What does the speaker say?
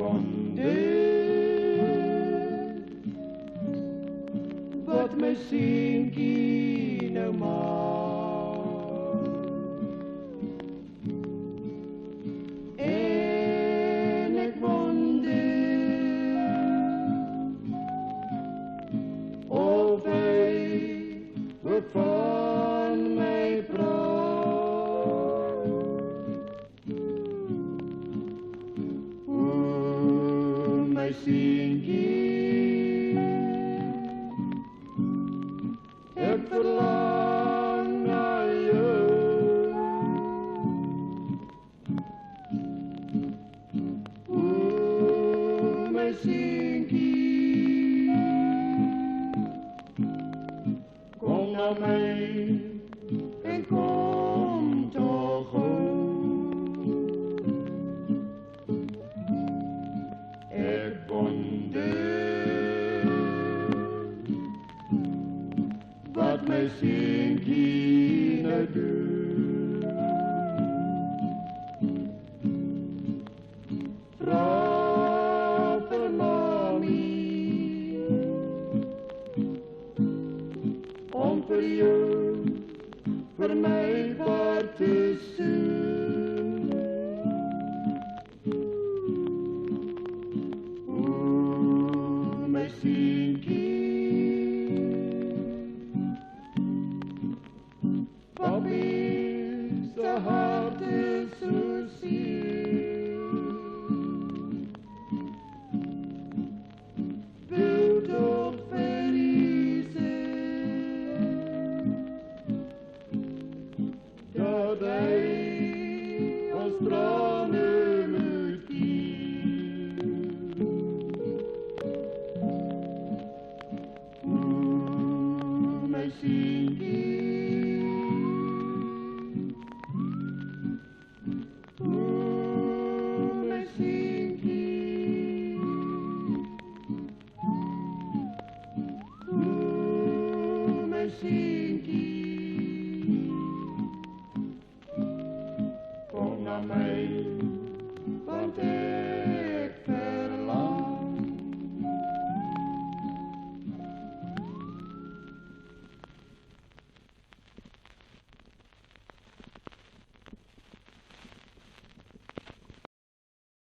wonder wat my seentjie nou maak. En ek wonder of hy ook van my praat. My seentjie, ek verlang na jou. My seentjie, kom na my en kom toch gou. Ek wonder wat my seentjie nou doen. Vra vir mami om vir jou, vir my wat te soen. My seentjie, papi se hart is so seer. Wil toch verliezen dat hy ons trane moet keer. My seentjie, my seentjie, my seentjie, kom na my, want